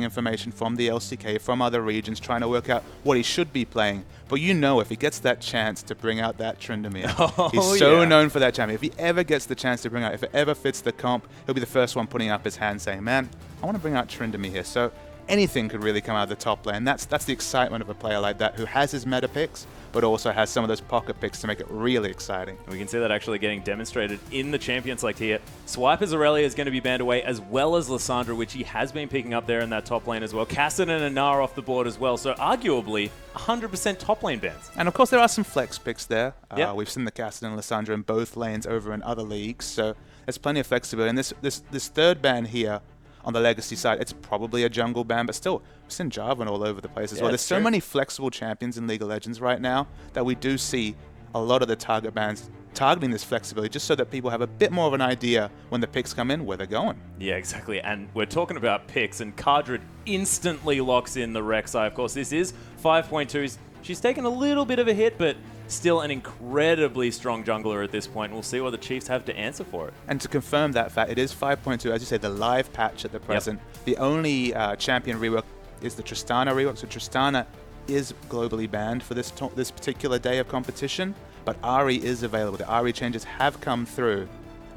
information from the LCK, from other regions, trying to work out what he should be playing. But you know, if he gets that chance to bring out that Tryndamere, he's so known for that champion. If he ever gets the chance to bring out, if it ever fits the comp, he'll be the first one putting up his hand saying, man, I want to bring out Tryndamere here. So anything could really come out of the top lane. That's the excitement of a player like that who has his meta picks, but also has some of those pocket picks to make it really exciting. We can see that actually getting demonstrated in the champion select here. Swiper's Aurelia is going to be banned away, as well as Lissandra, which he has been picking up there in that top lane as well. Kassadin and Anar off the board as well, so arguably 100% top lane bans. And of course there are some flex picks there. Yep. We've seen the Kassadin and Lissandra in both lanes over in other leagues, so there's plenty of flexibility. And this third ban here on the Legacy side, it's probably a jungle ban, but still, we've seen Jarvan all over the place as well. There's so many flexible champions in League of Legends right now that we do see a lot of the target bans targeting this flexibility just so that people have a bit more of an idea when the picks come in where they're going. Yeah, exactly. And we're talking about picks, and Cardred instantly locks in the Rek'Sai. Of course, this is 5.2. She's taken a little bit of a hit, but still an incredibly strong jungler at this point. We'll see what the Chiefs have to answer for it. And to confirm that fact, it is 5.2, as you say, the live patch at the present. The only champion rework is the Tristana rework. So Tristana is globally banned for this particular day of competition, but Ahri is available. The Ahri changes have come through.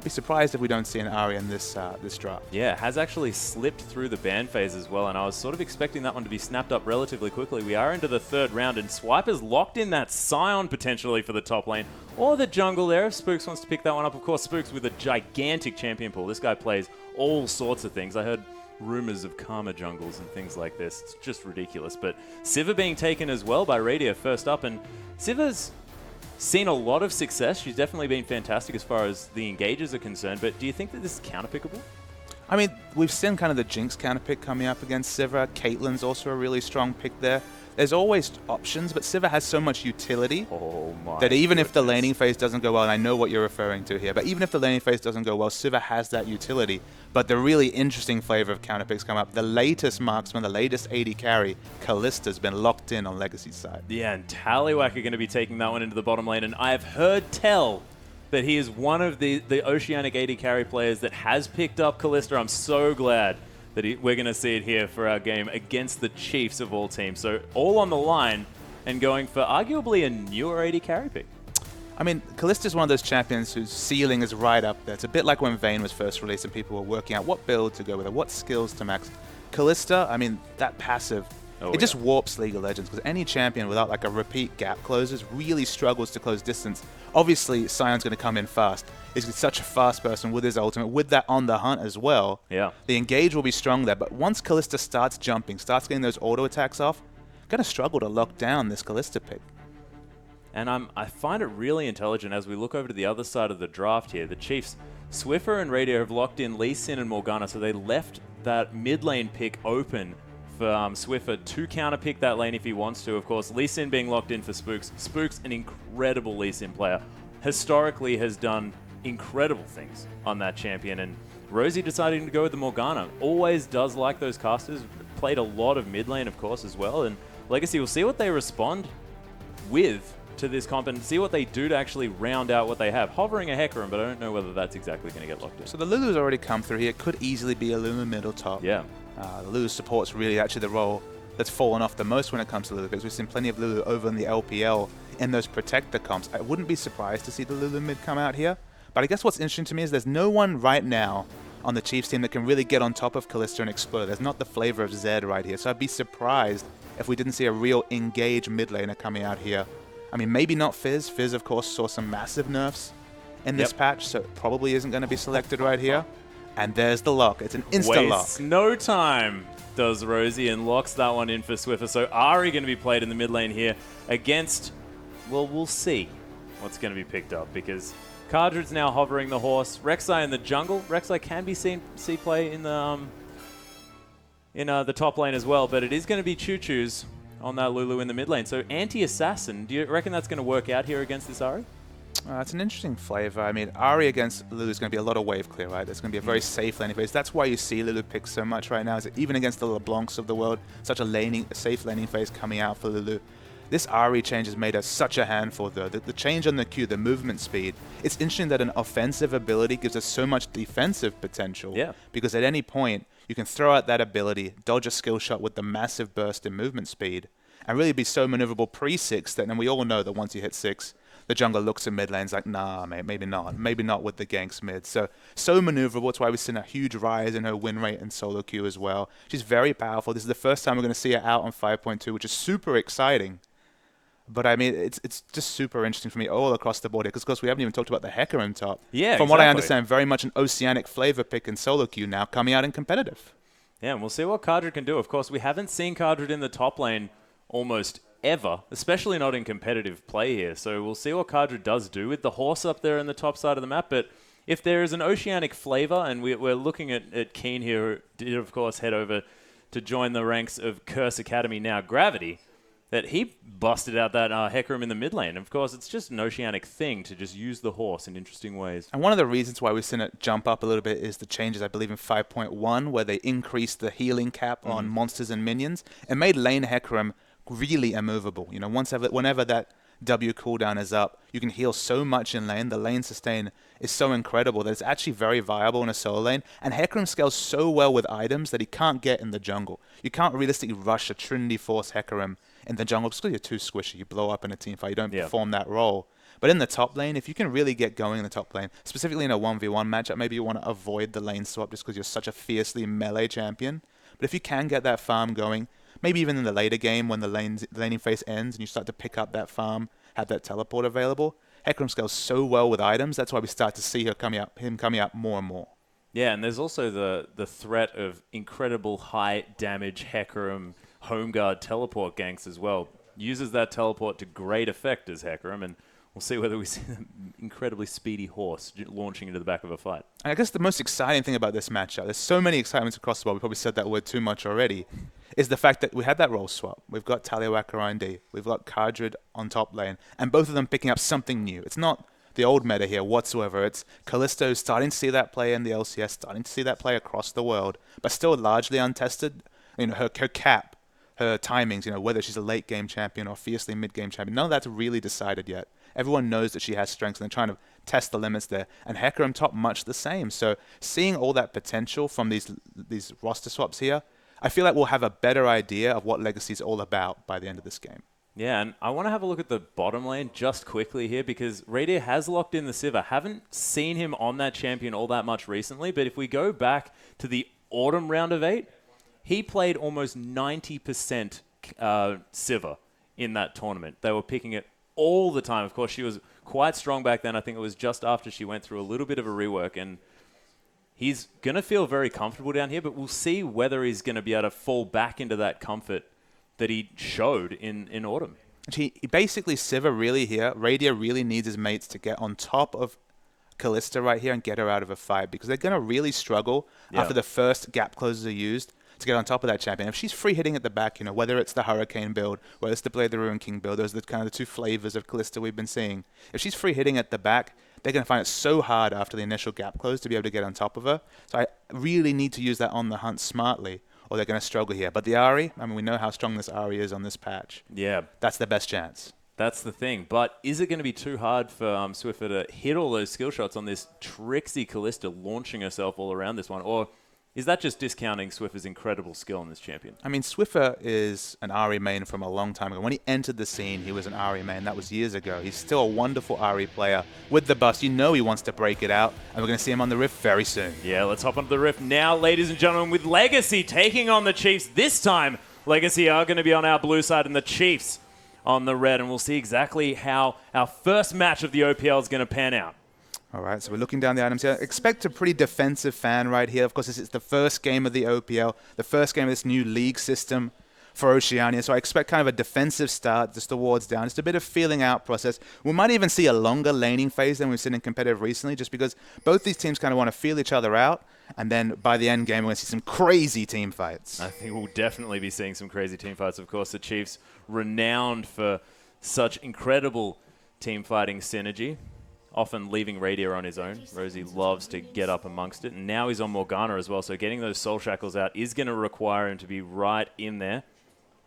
Be surprised if we don't see an Ahri in this draft. Yeah, has actually slipped through the ban phase as well, and I was sort of expecting that one to be snapped up relatively quickly. We are into the third round, and Swiper's locked in that Scion potentially for the top lane, or the jungle there if Spooks wants to pick that one up. Of course, Spooks with a gigantic champion pool. This guy plays all sorts of things. I heard rumors of Karma jungles and things like this. It's just ridiculous. But Sivir being taken as well by Radiant first up, and Sivir's seen a lot of success. She's definitely been fantastic as far as the engages are concerned, but do you think that this is counterpickable? I mean, we've seen kind of the Jinx counterpick coming up against Sivir. Caitlyn's also a really strong pick there. There's always options, but Sivir has so much utility that even if the laning phase doesn't go well, and I know what you're referring to here, but even if the laning phase doesn't go well, Sivir has that utility. But the really interesting flavor of counterpicks come up. The latest marksman, the latest AD carry, Kallista's been locked in on Legacy side. Yeah, and Tallywhack are going to be taking that one into the bottom lane, and I've heard tell that he is one of the Oceanic AD carry players that has picked up Kallista. I'm so glad that we're going to see it here for our game against the Chiefs of all teams. So all on the line and going for arguably a newer AD carry pick. I mean, Kallista's one of those champions whose ceiling is right up there. It's a bit like when Vayne was first released and people were working out what build to go with, or what skills to max. Kallista, I mean, that passive, it just warps League of Legends, because any champion without like a repeat gap closes really struggles to close distance. Obviously, Sion's going to come in fast. He's such a fast person with his ultimate, with that on the hunt as well. Yeah. The engage will be strong there, but once Kallista starts jumping, starts getting those auto attacks off, going to struggle to lock down this Kallista pick. And I find it really intelligent as we look over to the other side of the draft here. The Chiefs, Swiffer and Radio have locked in Lee Sin and Morgana, so they left that mid lane pick open for Swiffer to counter pick that lane if he wants to. Of course, Lee Sin being locked in for Spooks. Spooks, an incredible Lee Sin player, historically has done incredible things on that champion, and Rosie deciding to go with the Morgana. Always does like those casters. Played a lot of mid lane, of course, as well, and Legacy will see what they respond with to this comp and see what they do to actually round out what they have. Hovering a Hecarim, but I don't know whether that's exactly going to get locked in. So the Lulu's already come through here. It could easily be a Lulu middle top. Yeah. The Lulu support's really actually the role that's fallen off the most when it comes to Lulu, because we've seen plenty of Lulu over in the LPL in those protector comps. I wouldn't be surprised to see the Lulu mid come out here. But I guess what's interesting to me is there's no one right now on the Chiefs team that can really get on top of Kalista and explode. There's not the flavor of Zed right here. So I'd be surprised if we didn't see a real engaged mid laner coming out here. I mean, maybe not Fizz. Fizz, of course, saw some massive nerfs in this patch, so it probably isn't going to be selected right here. And there's the lock. It's an instant lock. Wastes no time, does Rosie, and locks that one in for Swiffer. So Ahri going to be played in the mid lane here against, well, we'll see what's going to be picked up, because Cardred's now hovering the horse. Rek'Sai in the jungle. Rek'Sai can be seen play in the top lane as well, but it is going to be Choo-Choo's on that Lulu in the mid lane. So anti-assassin, do you reckon that's going to work out here against this Ahri? It's an interesting flavor. I mean, Ahri against Lulu is going to be a lot of wave clear, right? It's going to be a very safe laning phase. That's why you see Lulu pick so much right now, is that even against the LeBlancs of the world, such a safe laning phase coming out for Lulu. This Ahri change has made us such a handful, though. The change on the Q, the movement speed. It's interesting that an offensive ability gives us so much defensive potential. Yeah. Because at any point, you can throw out that ability, dodge a skill shot with the massive burst in movement speed, and really be so maneuverable pre-6 that, and we all know that once you hit 6, the jungler looks at mid lanes like, nah, mate, maybe not. Maybe not with the ganks mid. So maneuverable. That's why we've seen a huge rise in her win rate in solo queue as well. She's very powerful. This is the first time we're going to see her out on 5.2, which is super exciting. But I mean, it's just super interesting for me all across the board here, because of course we haven't even talked about the Hecarim top. Yeah, From what I understand, very much an Oceanic flavor pick in solo queue now, coming out in competitive. Yeah, and we'll see what Kardrid can do. Of course, we haven't seen Kardrid in the top lane almost ever, especially not in competitive play here. So we'll see what Kardrid does do with the horse up there in the top side of the map. But if there is an Oceanic flavor, and we're looking at Keen here, who did, of course, head over to join the ranks of Curse Academy, now Gravity, that he busted out that Hecarim in the mid lane. Of course, it's just an Oceanic thing to just use the horse in interesting ways. And one of the reasons why we've seen it jump up a little bit is the changes, I believe, in 5.1, where they increased the healing cap on monsters and minions. It made lane Hecarim really immovable. You know, whenever that W cooldown is up, you can heal so much in lane. The lane sustain is so incredible that it's actually very viable in a solo lane. And Hecarim scales so well with items that he can't get in the jungle. You can't realistically rush a Trinity Force Hecarim in the jungle because you're too squishy. You blow up in a team fight. You don't perform that role. But in the top lane, if you can really get going in the top lane, specifically in a 1v1 matchup, maybe you want to avoid the lane swap just because you're such a fiercely melee champion. But if you can get that farm going, maybe even in the later game when the laning phase ends and you start to pick up that farm, have that teleport available, Hecarim scales so well with items. That's why we start to see him coming up more and more. Yeah, and there's also the threat of incredible high damage Hecarim home guard teleport ganks as well. Uses that teleport to great effect as Hecarim, and we'll see whether we see an incredibly speedy horse launching into the back of a fight. And I guess the most exciting thing about this matchup, there's so many excitements across the board, we probably said that word too much already, is the fact that we had that role swap. We've got Taliawak R&D, we've got Kardrid on top lane, and both of them picking up something new. It's not the old meta here whatsoever. It's Kallisto starting to see that play in the LCS, starting to see that play across the world, but still largely untested. You know, her cap, her timings, you know, whether she's a late game champion or fiercely mid game champion, none of that's really decided yet. Everyone knows that she has strengths and they're trying to test the limits there. And Hecarim top much the same. So seeing all that potential from these roster swaps here, I feel like we'll have a better idea of what Legacy is all about by the end of this game. Yeah, and I want to have a look at the bottom lane just quickly here because Radier has locked in the Sivir. Haven't seen him on that champion all that much recently, but if we go back to the autumn round of 8, he played almost 90% Sivir in that tournament. They were picking it all the time. Of course, she was quite strong back then. I think it was just after she went through a little bit of a rework, and he's going to feel very comfortable down here, but we'll see whether he's going to be able to fall back into that comfort that he showed in autumn. He basically, Sivir really here, Radier really needs his mates to get on top of Kallisto right here and get her out of a fight because they're going to really struggle after the first gap closes are used to get on top of that champion. If she's free hitting at the back, you know, whether it's the Hurricane build, whether it's the Blade the Ruin King build, those are the kind of the two flavors of Kallisto we've been seeing. If she's free hitting at the back, they're going to find it so hard after the initial gap close to be able to get on top of her. So I really need to use that on the hunt smartly, or they're going to struggle here. But the Ahri, I mean, we know how strong this Ahri is on this patch. Yeah. That's their best chance. That's the thing. But is it going to be too hard for Swiffer to hit all those skill shots on this tricksy Kallisto launching herself all around this one? Or is that just discounting Swiffer's incredible skill on this champion? I mean, Swiffer is an Ahri main from a long time ago. When he entered the scene, he was an Ahri main. That was years ago. He's still a wonderful Ahri player. With the bust, you know he wants to break it out, and we're going to see him on the Rift very soon. Yeah, let's hop onto the Rift now, ladies and gentlemen, with Legacy taking on the Chiefs. This time, Legacy are going to be on our blue side and the Chiefs on the red, and we'll see exactly how our first match of the OPL is going to pan out. All right, so we're looking down the items here. Expect a pretty defensive fan right here. Of course, this is the first game of the OPL, the first game of this new league system for Oceania. So I expect kind of a defensive start, just the wards down, just a bit of feeling out process. We might even see a longer laning phase than we've seen in competitive recently, just because both these teams kind of want to feel each other out. And then by the end game, we're going to see some crazy team fights. I think we'll definitely be seeing some crazy team fights. Of course, the Chiefs renowned for such incredible team fighting synergy, often leaving Radier on his own. Rosie loves to get up amongst it. And now he's on Morgana as well, so getting those soul shackles out is going to require him to be right in there.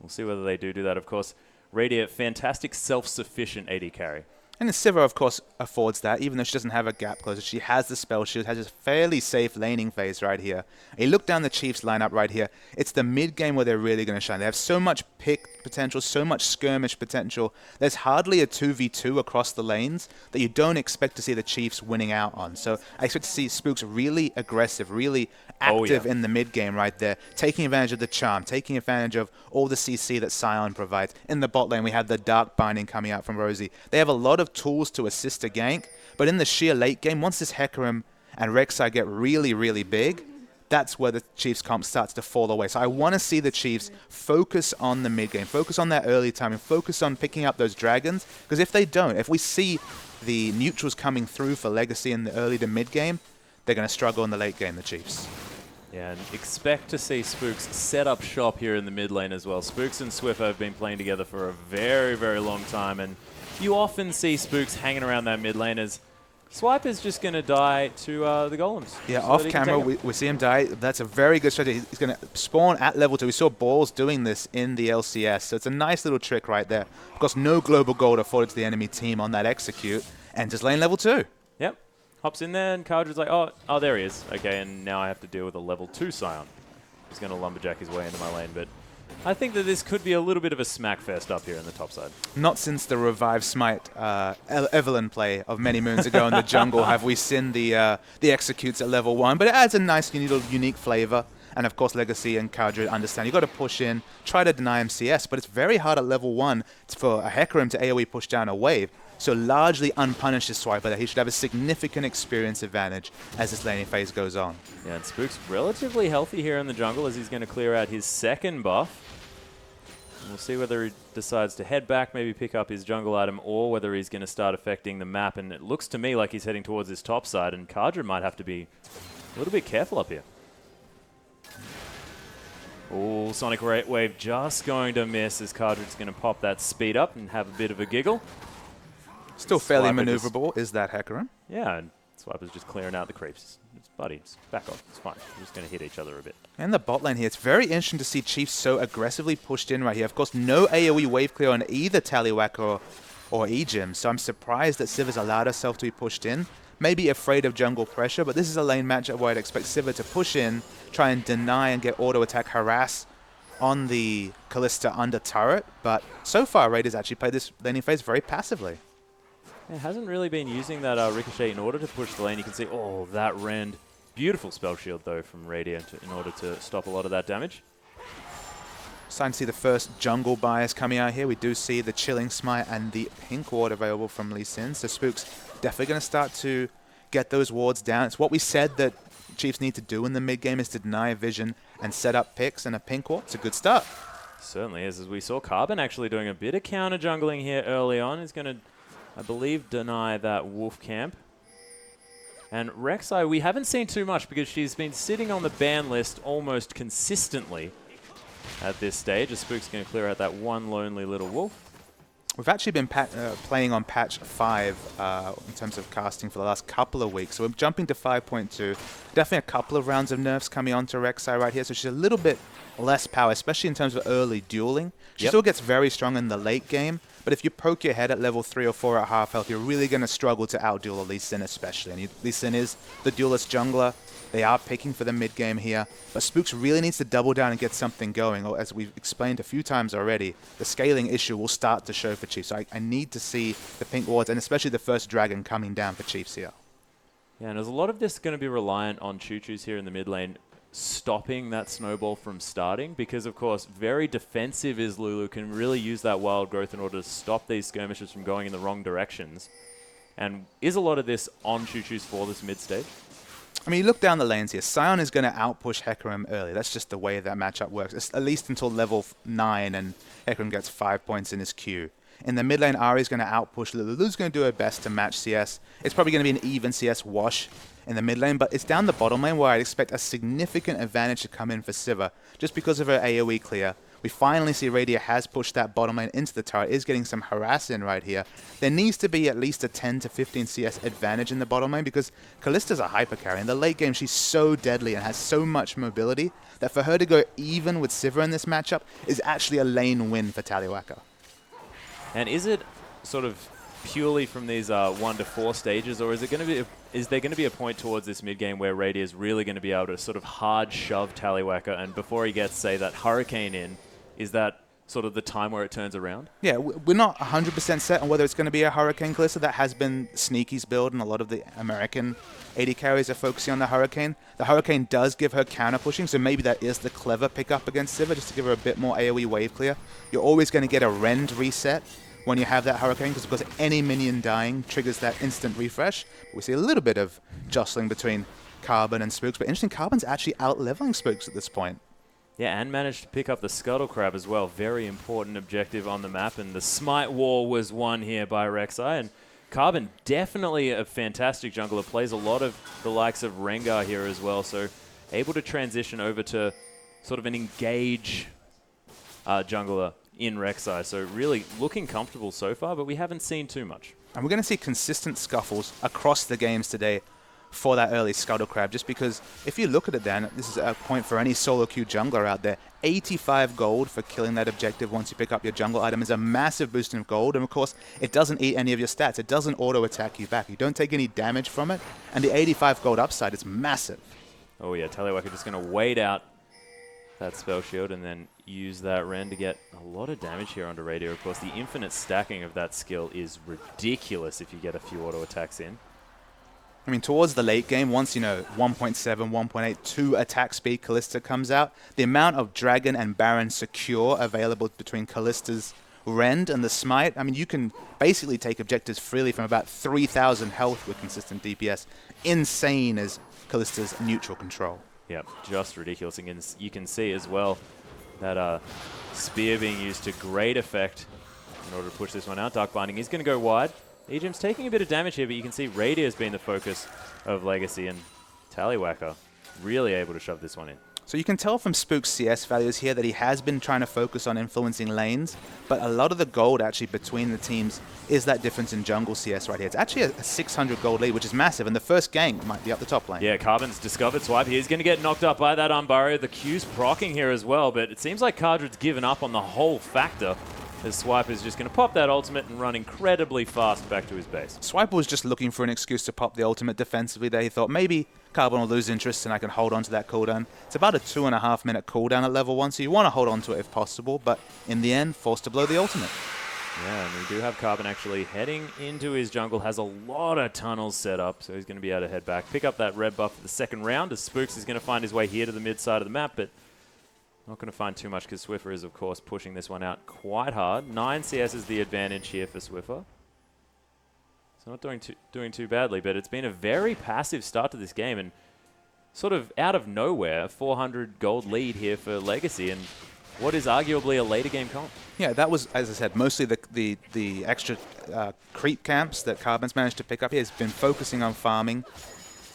We'll see whether they do that. Of course, Radier, fantastic self-sufficient AD carry. And Sivir, of course, affords that, even though she doesn't have a gap closer. She has the spell shield, has a fairly safe laning phase right here. And you look down the Chiefs lineup right here, it's the mid-game where they're really going to shine. They have so much pick potential, so much skirmish potential. There's hardly a 2v2 across the lanes that you don't expect to see the Chiefs winning out on. So I expect to see Spooks really aggressive, really active in the mid-game right there, taking advantage of the charm, taking advantage of all the CC that Sion provides. In the bot lane, we have the Dark Binding coming out from Rosie. They have a lot of tools to assist a gank, but in the sheer late game, once this Hecarim and Rek'Sai get really, really big, that's where the Chiefs comp starts to fall away. So I want to see the Chiefs focus on the mid game, focus on that early time, and focus on picking up those dragons, because if they don't, if we see the neutrals coming through for Legacy in the early to mid game, they're going to struggle in the late game, the Chiefs. Yeah, and expect to see Spooks set up shop here in the mid lane as well. Spooks and Swiffer have been playing together for a very, very long time, and you often see Spooks hanging around that mid lane as Swipe is just going to die to the golems. Yeah, so off camera, we see him die. That's a very good strategy. He's going to spawn at level 2. We saw Balls doing this in the LCS, so it's a nice little trick right there. Of course, no global gold afforded to the enemy team on that execute, and just lane level 2. Yep. Hops in there, and Cardra's like, oh, there he is. Okay, and now I have to deal with a level 2 Scion. He's going to lumberjack his way into my lane, but I think that this could be a little bit of a smack fest up here in the top side. Not since the Revive Smite Evelyn play of many moons ago in the jungle have we seen the executes at level 1, but it adds a nice little unique flavor. And of course, Legacy and Cardra understand. You've got to push in, try to deny him CS, but it's very hard at level 1 for a Hecarim to AoE push down a wave. So largely unpunished is Swiper there. He should have a significant experience advantage as this laning phase goes on. Yeah, and Spook's relatively healthy here in the jungle as he's going to clear out his second buff. And we'll see whether he decides to head back, maybe pick up his jungle item, or whether he's going to start affecting the map. And it looks to me like he's heading towards his top side, and Cardra might have to be a little bit careful up here. Oh, Sonic Wave just going to miss as Cardrid's going to pop that speed up and have a bit of a giggle. Still fairly maneuverable is that Hecarim. Yeah, and Swiper's just clearing out the creeps. It's buddy, just back off. It's fine. We're just going to hit each other a bit. And the bot lane here, it's very interesting to see Chiefs so aggressively pushed in right here. Of course, no AoE wave clear on either Tallywhack or Ejim, so I'm surprised that Siv's allowed herself to be pushed in. Maybe afraid of jungle pressure, but this is a lane matchup where I'd expect Sivir to push in, try and deny and get auto attack, harass on the Kalista under turret. But so far, Raiders actually played this laning phase very passively. It hasn't really been using that Ricochet in order to push the lane. You can see, oh, that Rend. Beautiful spell shield, though, from Radiant in order to stop a lot of that damage. Starting to see the first jungle bias coming out here. We do see the Chilling Smite and the Pink Ward available from Lee Sin. So Spook's definitely going to start to get those wards down. It's what we said that Chiefs need to do in the mid-game is to deny vision and set up picks, and a Pink Ward. It's a good start. Certainly is. As we saw Carbon actually doing a bit of counter jungling here early on. He's going to, I believe, deny that wolf camp. And Rek'Sai, we haven't seen too much because she's been sitting on the ban list almost consistently at this stage. As Spook's going to clear out that one lonely little wolf. We've actually been playing on patch 5 in terms of casting for the last couple of weeks. So we're jumping to 5.2. Definitely a couple of rounds of nerfs coming onto Rek'Sai right here. So she's a little bit less power, especially in terms of early dueling. She still gets very strong in the late game. But if you poke your head at level 3 or 4 at half health, you're really going to struggle to outduel Lee Sin especially. And Lee Sin is the duelist jungler. They are picking for the mid game here. But Spooks really needs to double down and get something going. Or as we've explained a few times already, the scaling issue will start to show for Chiefs. So I need to see the Pink Wards and especially the first dragon coming down for Chiefs here. Yeah, and there's a lot of this going to be reliant on Choo-Choos here in the mid lane stopping that snowball from starting because, of course, very defensive is Lulu, can really use that wild growth in order to stop these skirmishes from going in the wrong directions. And is a lot of this on Choo-Choos for this mid stage? I mean, you look down the lanes here. Sion is going to outpush Hecarim early. That's just the way that matchup works. It's at least until level 9 and Hecarim gets 5 points in his queue. In the mid lane, Ahri is going to outpush Lulu. Lulu's going to do her best to match CS. It's probably going to be an even CS wash in the mid lane, but it's down the bottom lane where I'd expect a significant advantage to come in for Sivir, just because of her AoE clear. We finally see Radia has pushed that bottom lane into the turret, is getting some harass in right here. There needs to be at least a 10 to 15 CS advantage in the bottom lane because Kalista's a hyper carry. In the late game, she's so deadly and has so much mobility that for her to go even with Sivir in this matchup is actually a lane win for Tallywhacker. And is it sort of purely from these 1 to 4 stages, or is it going to be? Is there going to be a point towards this mid game where Radier is really going to be able to sort of hard shove Tallywacker, and before he gets, say, that Hurricane in, is that sort of the time where it turns around? Yeah, we're not 100% set on whether it's going to be a Hurricane Kalista. That has been Sneaky's build, and a lot of the American AD carries are focusing on the Hurricane. The Hurricane does give her counter pushing, so maybe that is the clever pickup against Sivir, just to give her a bit more AoE wave clear. You're always going to get a rend reset when you have that Hurricane, because of course any minion dying triggers that instant refresh. We see a little bit of jostling between Carbon and Spooks, but interesting, Carbon's actually out-leveling Spooks at this point. Yeah, and managed to pick up the Scuttle Crab as well. Very important objective on the map, and the Smite Wall was won here by Rek'Sai, and Carbon definitely a fantastic jungler, plays a lot of the likes of Rengar here as well, so able to transition over to sort of an engage jungler in Rek'Sai, so really looking comfortable so far, but we haven't seen too much. And we're going to see consistent scuffles across the games today for that early Scuttle Crab, just because if you look at it, Dan, this is a point for any solo queue jungler out there. 85 gold for killing that objective once you pick up your jungle item is a massive boost in gold, and of course it doesn't eat any of your stats. It doesn't auto attack you back. You don't take any damage from it, and the 85 gold upside is massive. Oh yeah, Tallywacker just going to wait out that spell shield and then use that Ren to get a lot of damage here onto Radier. Of course, the infinite stacking of that skill is ridiculous if you get a few auto attacks in. I mean, towards the late game, once, 1.7, 1.8, 2 attack speed Kalista comes out, the amount of Dragon and Baron secure available between Kalista's Rend and the Smite, I mean, you can basically take objectives freely from about 3,000 health with consistent DPS. Insane as Kalista's neutral control. Yep, just ridiculous. And you can see as well that Spear being used to great effect in order to push this one out. Dark Binding is going to go wide. Ejim's taking a bit of damage here, but you can see Radier's been the focus of Legacy, and Tallywacker really able to shove this one in. So you can tell from Spook's CS values here that he has been trying to focus on influencing lanes, but a lot of the gold actually between the teams is that difference in jungle CS right here. It's actually a 600 gold lead, which is massive, and the first gank might be up the top lane. Yeah, Carbon's discovered Swipe. He's going to get knocked up by that Unbarrier. The Q's proccing here as well, but it seems like Cardred's given up on the whole factor, as Swipe is just going to pop that ultimate and run incredibly fast back to his base. Swipe was just looking for an excuse to pop the ultimate defensively there. He thought maybe Carbon will lose interest and I can hold on to that cooldown. It's about a 2.5 minute cooldown at level 1, so you want to hold on to it if possible, but in the end, forced to blow the ultimate. Yeah, and we do have Carbon actually heading into his jungle, has a lot of tunnels set up, so he's going to be able to head back, pick up that red buff for the second round, as Spooks is going to find his way here to the mid side of the map, but not going to find too much because Swiffer is, of course, pushing this one out quite hard. 9 CS is the advantage here for Swiffer. So not doing too badly, but it's been a very passive start to this game, and sort of out of nowhere, a 400 gold lead here for Legacy, and what is arguably a later game comp. Yeah, that was, as I said, mostly the extra creep camps that Carbon's managed to pick up. He has been focusing on farming,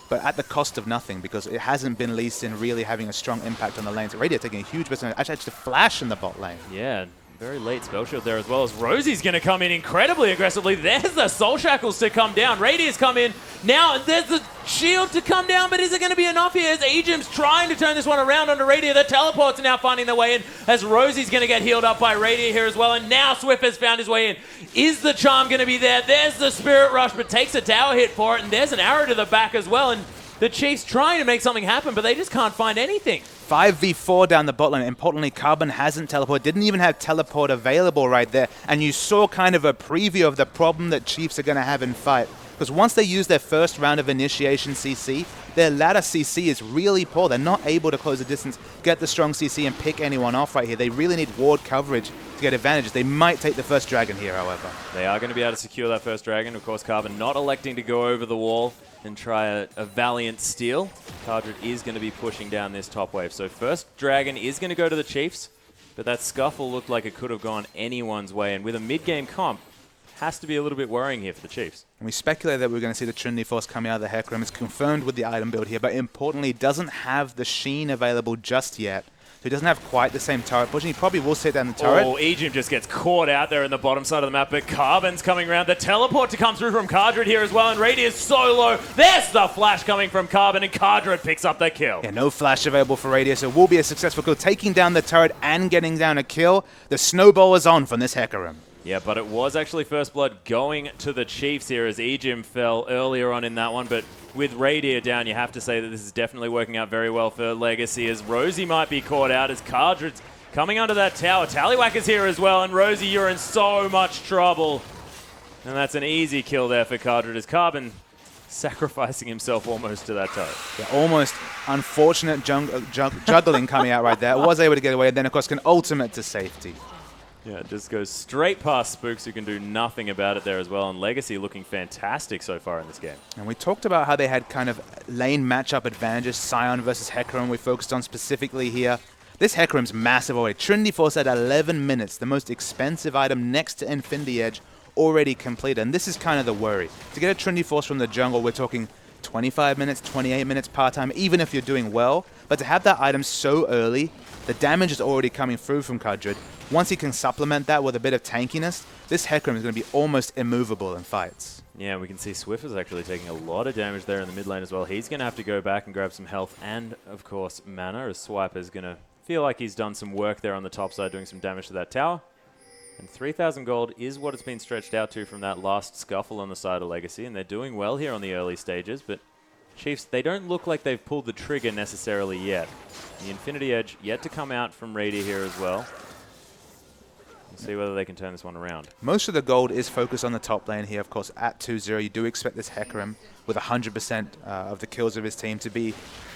but at the cost of nothing, because it hasn't been Lee Sin really having a strong impact on the lanes. Radier taking a huge percentage, actually to flash in the bot lane. Yeah, very late spell shield there, as well as Rosie's going to come in incredibly aggressively. There's the Soul Shackles to come down. Radier's come in. Now there's the shield to come down, but is it going to be enough here as Ejim's trying to turn this one around onto Radier? The teleports are now finding their way in as Rosie's going to get healed up by Radier here as well, and now Swift has found his way in. Is the charm going to be there? There's the Spirit Rush, but takes a tower hit for it, and there's an arrow to the back as well, and the Chiefs trying to make something happen, but they just can't find anything. 5v4 down the bot lane. Importantly, Carbon hasn't teleported, didn't even have teleport available right there. And you saw kind of a preview of the problem that Chiefs are going to have in fight. Because once they use their first round of initiation CC, their ladder CC is really poor. They're not able to close the distance, get the strong CC, and pick anyone off right here. They really need ward coverage to get advantages. They might take the first dragon here, however. They are going to be able to secure that first dragon. Of course, Carbon not electing to go over the wall and try a valiant steal. Cardred is going to be pushing down this top wave. So first dragon is going to go to the Chiefs, but that scuffle looked like it could have gone anyone's way. And with a mid-game comp, has to be a little bit worrying here for the Chiefs. And we speculate that we're going to see the Trinity Force coming out of the Hecarim. It's confirmed with the item build here, but importantly, doesn't have the Sheen available just yet. So he doesn't have quite the same turret pushing. He probably will sit down the turret. Oh, Ejim just gets caught out there in the bottom side of the map, but Carbon's coming around. The teleport to come through from Cardred here as well, and Radier's so low. There's the flash coming from Carbon, and Cardred picks up the kill. Yeah, no flash available for Radier, so it will be a successful kill. Taking down the turret and getting down a kill. The snowball is on from this Hecarim. Yeah, but it was actually first blood going to the Chiefs here as Ejim fell earlier on in that one. But with Radier down, you have to say that this is definitely working out very well for Legacy, as Rosie might be caught out as Cardred's coming under that tower. Tallywhacker's here as well, and Rosie, you're in so much trouble. And that's an easy kill there for Cardred as Carbon sacrificing himself almost to that turret. Yeah, almost unfortunate juggling coming out right there. Was able to get away, and then of course can ultimate to safety. Yeah, it just goes straight past Spooks, who can do nothing about it there as well. And Legacy looking fantastic so far in this game. And we talked about how they had kind of lane matchup advantages, Scion versus Hecarim we focused on specifically here. This Hecarim's massive already. Trinity Force at 11 minutes, the most expensive item next to Infinity Edge, already completed. And this is kind of the worry. To get a Trinity Force from the jungle, we're talking 25 minutes, 28 minutes part-time, even if you're doing well. But to have that item so early, the damage is already coming through from Cardred. Once he can supplement that with a bit of tankiness, this Hecarim is going to be almost immovable in fights. Yeah, we can see Swiffer's actually taking a lot of damage there in the mid lane as well. He's going to have to go back and grab some health and, of course, mana, as Swiper's going to feel like he's done some work there on the top side, doing some damage to that tower. And 3,000 gold is what it's been stretched out to from that last scuffle on the side of Legacy, and they're doing well here on the early stages, but Chiefs, they don't look like they've pulled the trigger necessarily yet. The Infinity Edge yet to come out from Radier here as well. We'll see whether they can turn this one around. Most of the gold is focused on the top lane here, of course, at 2-0. You do expect this Hecarim, with 100% of the kills of his team, to be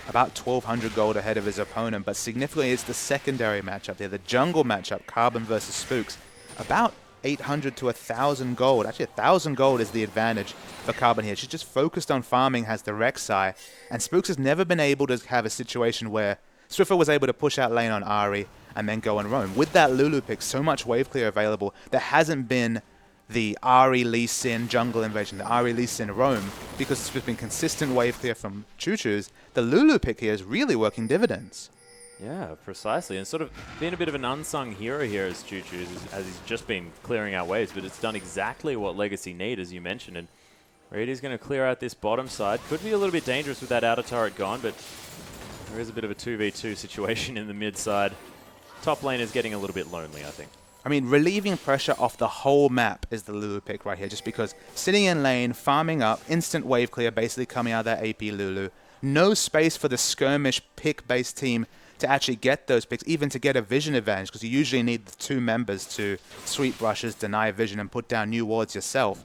about 1,200 gold ahead of his opponent. But significantly, it's the secondary matchup here, the jungle matchup, Carbon versus Spooks. About 800 to 1,000 gold. Actually, 1,000 gold is the advantage for Carbon here. She's just focused on farming, has the Rek'Sai, and Spooks has never been able to have a situation where Swiffer was able to push out lane on Ahri and then go and roam. With that Lulu pick, so much wave clear available, there hasn't been the Ahri Lee Sin jungle invasion, the Ahri Lee Sin roam, because it's just been consistent wave clear from Choo-Choo's. The Lulu pick here is really working dividends. Yeah, precisely. And sort of been a bit of an unsung hero here as Choo-Choo's, as he's just been clearing out waves, but it's done exactly what Legacy need, as you mentioned. And Radier's going to clear out this bottom side. Could be a little bit dangerous with that outer turret gone, but there is a bit of a 2v2 situation in the mid side. Top lane is getting a little bit lonely, I think. I mean, relieving pressure off the whole map is the Lulu pick right here, just because sitting in lane, farming up, instant wave clear, basically coming out of that AP Lulu. No space for the skirmish pick-based team to actually get those picks, even to get a vision advantage, because you usually need the two members to sweep brushes, deny vision, and put down new wards yourself.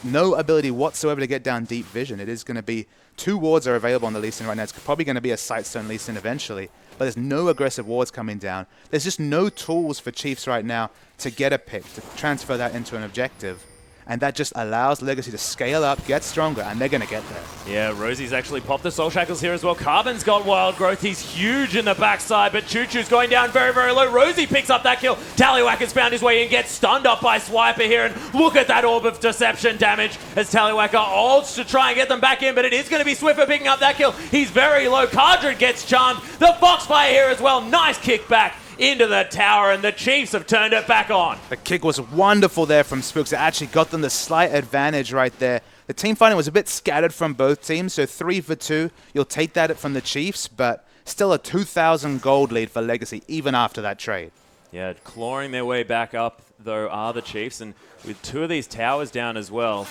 No ability whatsoever to get down deep vision. It is going to be 2 wards are available on the Lee Sin right now. It's probably going to be a Sightstone Lee Sin eventually, but there's no aggressive wards coming down. There's just no tools for Chiefs right now to get a pick, to transfer that into an objective. And that just allows Legacy to scale up, get stronger, and they're going to get there. Yeah, Rosie's actually popped the Soul Shackles here as well. Carbon's got Wild Growth. He's huge in the backside, but Choo-Choo's going down very, very low. Rosie picks up that kill. Tallywhacker's found his way in, gets stunned up by Swiper here, and look at that Orb of Deception damage as Tallywhacker ults to try and get them back in, but it is going to be Swiffer picking up that kill. He's very low. Cardred gets charmed. The Foxfire here as well. Nice kickback into the tower, and the Chiefs have turned it back on. The kick was wonderful there from Spooks. It actually got them the slight advantage right there. The team fighting was a bit scattered from both teams, so 3 for 2. You'll take that from the Chiefs, but still a 2,000 gold lead for Legacy, even after that trade. Yeah, clawing their way back up, though, are the Chiefs, and with 2 of these towers down as well,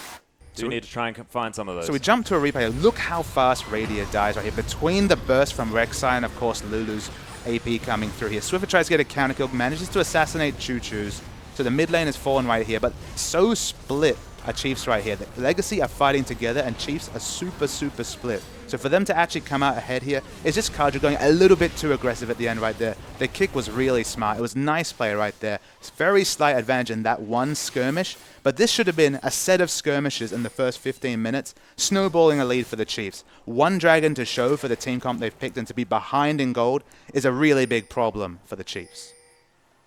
do need to try and find some of those. So we jump to a replay. Look how fast Radier dies right here. Between the burst from Rek'Sai and, of course, Lulu's AP coming through here. Swiffer tries to get a counter kill, manages to assassinate Choo-Choo's. So the mid lane is fallen right here, but so split are Chiefs right here. The Legacy are fighting together, and Chiefs are super, super split. So for them to actually come out ahead here, it's just Cardred going a little bit too aggressive at the end right there. The kick was really smart. It was nice play right there. It's very slight advantage in that one skirmish, but this should have been a set of skirmishes in the first 15 minutes, snowballing a lead for the Chiefs. 1 dragon to show for the team comp they've picked, and to be behind in gold is a really big problem for the Chiefs.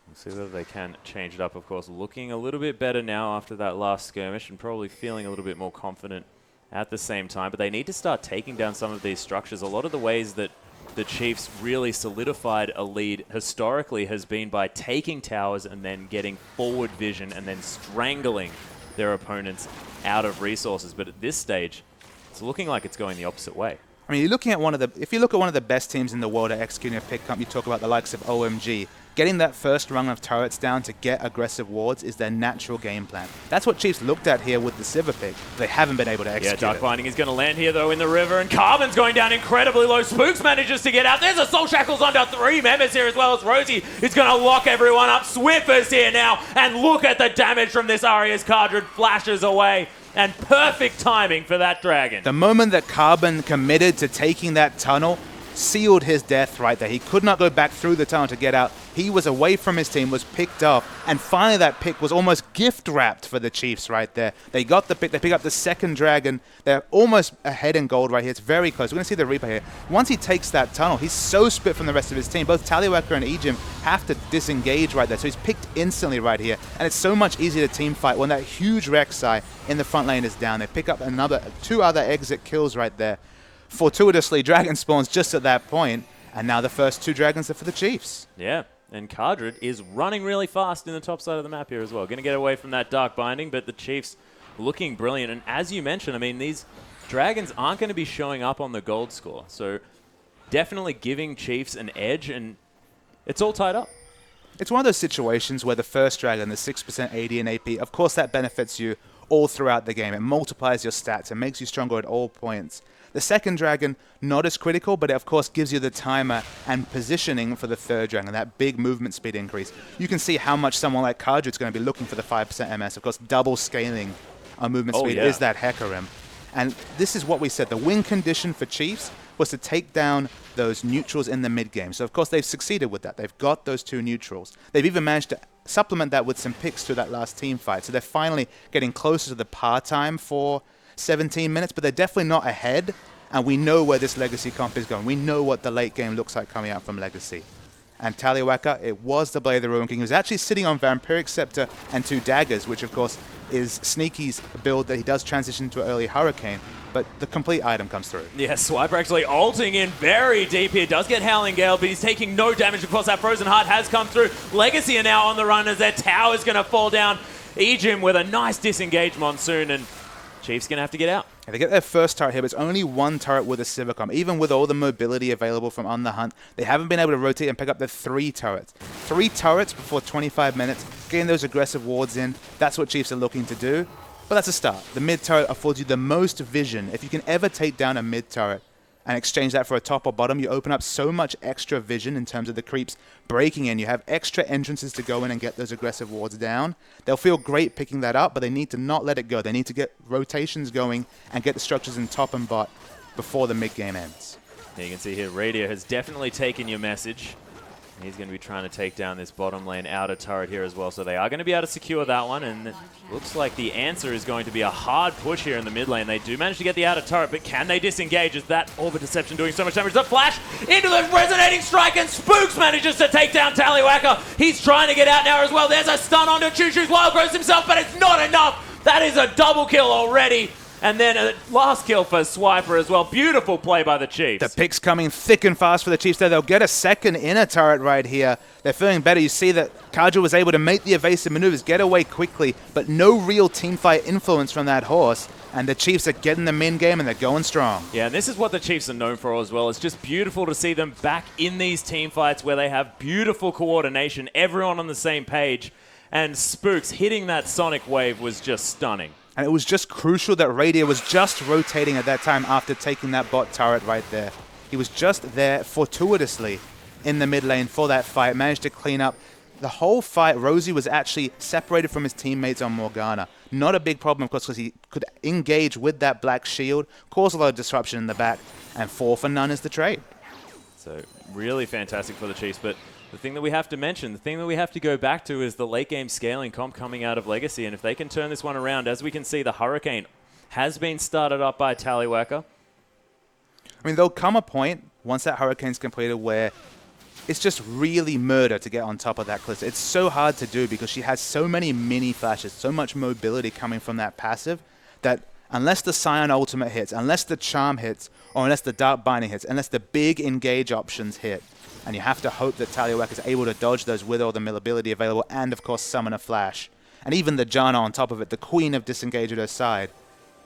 We'll see whether they can change it up, of course. Looking a little bit better now after that last skirmish, and probably feeling a little bit more confident at the same time. But they need to start taking down some of these structures. A lot of the ways that the Chiefs really solidified a lead historically has been by taking towers and then getting forward vision and then strangling their opponents out of resources. But at this stage, it's looking like it's going the opposite way. I mean, you're looking at if you look at one of the best teams in the world at executing a pick comp, you talk about the likes of OMG. getting that first rung of turrets down to get aggressive wards is their natural game plan. That's what Chiefs looked at here with the Sivir pick. They haven't been able to execute Dark Binding is going to land here, though, in the river, and Carbon's going down incredibly low. Spooks manages to get out. There's a Soul Shackles under 3 members here, as well as Rosie is going to lock everyone up. Swiffer's here now, and look at the damage from this Aria's Cardred flashes away. And perfect timing for that dragon. The moment that Carbon committed to taking that tunnel sealed his death right there. He could not go back through the tunnel to get out. He was away from his team, was picked up, and finally that pick was almost gift-wrapped for the Chiefs right there. They got the pick, they pick up the second dragon. They're almost ahead in gold right here. It's very close. We're going to see the replay here. Once he takes that tunnel, he's so split from the rest of his team. Both Tallywacker and Ejim have to disengage right there, so he's picked instantly right here. And it's so much easier to team fight when that huge Rek'Sai in the front lane is down. They pick up two other exit kills right there. Fortuitously, dragon spawns just at that point, and now the first 2 dragons are for the Chiefs. Yeah, and Cardred is running really fast in the top side of the map here as well. Going to get away from that Dark Binding, but the Chiefs looking brilliant. And as you mentioned, I mean, these dragons aren't going to be showing up on the gold score, so definitely giving Chiefs an edge, and it's all tied up. It's one of those situations where the first dragon, the 6% AD and AP, of course that benefits you all throughout the game. It multiplies your stats. It makes you stronger at all points. The second dragon, not as critical, but it of course gives you the timer and positioning for the third dragon, that big movement speed increase. You can see how much someone like Cardred's going to be looking for the 5% MS. Of course, double scaling on movement speed is that Hecarim. And this is what we said. The win condition for Chiefs was to take down those neutrals in the mid-game. So, of course, they've succeeded with that. They've got those 2 neutrals. They've even managed to supplement that with some picks through that last team fight. So they're finally getting closer to the par time for 17 minutes, but they're definitely not ahead, and we know where this Legacy comp is going. We know what the late game looks like coming out from Legacy. And Tallywacker, it was the Blade of the Ruin King. He was actually sitting on Vampiric Scepter and 2 daggers, which of course is Sneaky's build that he does transition to an early Hurricane, but the complete item comes through. Yeah, Swiper actually ulting in very deep here. Does get Howling Gale, but he's taking no damage. Of course, that Frozen Heart has come through. Legacy are now on the run as their tower's going to fall down. Ejim with a nice disengage Monsoon, and Chiefs going to have to get out. They get their first turret here, but it's only 1 turret with a Sivir comp. Even with all the mobility available from On The Hunt, they haven't been able to rotate and pick up the 3 turrets. 3 turrets before 25 minutes, getting those aggressive wards in. That's what Chiefs are looking to do. But that's a start. The mid turret affords you the most vision. If you can ever take down a mid turret and exchange that for a top or bottom, you open up so much extra vision in terms of the creeps breaking in. You have extra entrances to go in and get those aggressive wards down. They'll feel great picking that up, but they need to not let it go. They need to get rotations going and get the structures in top and bot before the mid-game ends. You can see here, Radio has definitely taken your message. He's going to be trying to take down this bottom lane outer turret here as well. So they are going to be able to secure that one. And it looks like the answer is going to be a hard push here in the mid lane. They do manage to get the outer turret, but can they disengage? Is that Orbit Deception doing so much damage? The flash into the Resonating Strike, and Spooks manages to take down Tallywacker. He's trying to get out now as well. There's a stun onto Choo Choo's Wild Growth himself, but it's not enough. That is a double kill already. And then a last kill for Swiper as well. Beautiful play by the Chiefs. The picks coming thick and fast for the Chiefs there. They'll get a second inner turret right here. They're feeling better. You see that Kajal was able to make the evasive maneuvers, get away quickly, but no real teamfight influence from that horse. And the Chiefs are getting the min game, and they're going strong. Yeah, and this is what the Chiefs are known for as well. It's just beautiful to see them back in these team fights where they have beautiful coordination, everyone on the same page. And Spooks hitting that Sonic Wave was just stunning. And it was just crucial that Radio was just rotating at that time after taking that bot turret right there. He was just there fortuitously in the mid lane for that fight, managed to clean up. The whole fight, Rosie was actually separated from his teammates on Morgana. Not a big problem, of course, because he could engage with that black shield, cause a lot of disruption in the back, and 4 for none is the trade. So really fantastic for the Chiefs, but the thing that we have to mention, the thing that we have to go back to is the late game scaling comp coming out of Legacy. And if they can turn this one around, as we can see, the Hurricane has been started up by Tallywacker. I mean, there'll come a point, once that Hurricane's completed, where it's just really murder to get on top of that Calista. It's so hard to do because she has so many mini flashes, so much mobility coming from that passive, that unless the Scion ultimate hits, unless the Charm hits, or unless the Dark Binding hits, unless the big engage options hit, and you have to hope that Tallywacker is able to dodge those with all the mobility available, and of course summon a flash. And even the Janna on top of it, the queen of disengage at her side.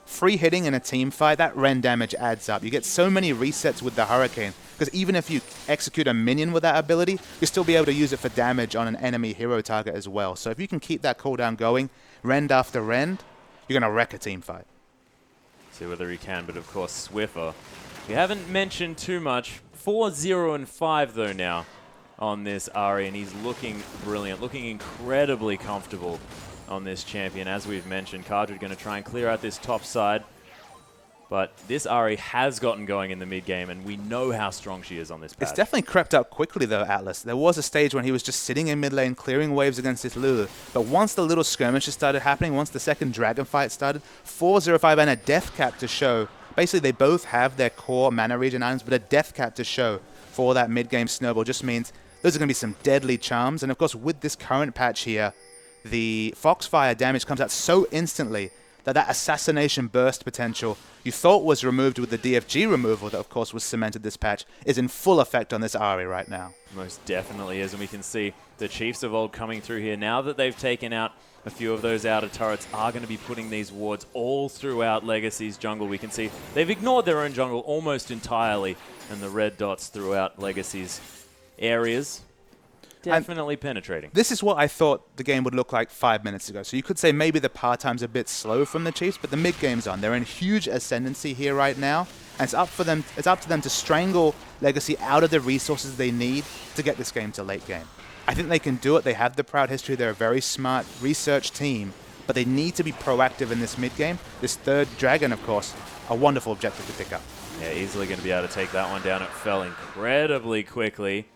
free hitting in a team fight, that Ren damage adds up. You get so many resets with the Hurricane, because even if you execute a minion with that ability, you'll still be able to use it for damage on an enemy hero target as well. So if you can keep that cooldown going, rend after rend, you're going to wreck a team fight. See whether he can, but of course Swiffer, we haven't mentioned too much. 4-0-5 though now on this Ari, and he's looking brilliant, looking incredibly comfortable on this champion. As we've mentioned, Cardred going to try and clear out this top side, but this Ari has gotten going in the mid game, and we know how strong she is on this pad. It's definitely crept up quickly though, Atlas. There was a stage when he was just sitting in mid lane clearing waves against this Lulu, but once the little skirmishes started happening, once the second dragon fight started, 4-0-5 and a death cap to show. Basically, they both have their core mana regen items, but a death cap to show for that mid-game snowball just means those are going to be some deadly charms. And of course, with this current patch here, the Foxfire damage comes out so instantly that that assassination burst potential you thought was removed with the DFG removal that, of course, was cemented this patch is in full effect on this Ari right now. Most definitely is, and we can see the Chiefs of old coming through here. Now that they've taken out a few of those outer turrets, are going to be putting these wards all throughout Legacy's jungle. We can see they've ignored their own jungle almost entirely, and the red dots throughout Legacy's areas definitely penetrating. This is what I thought the game would look like 5 minutes ago. So you could say maybe the par time's a bit slow from the Chiefs, but the mid game's on. They're in huge ascendancy here right now, and it's up to them to strangle Legacy out of the resources they need to get this game to late game. I think they can do it. They have the proud history. They're a very smart research team, but they need to be proactive in this mid game. This third dragon, of course, a wonderful objective to pick up. Yeah, easily going to be able to take that one down. It fell incredibly quickly.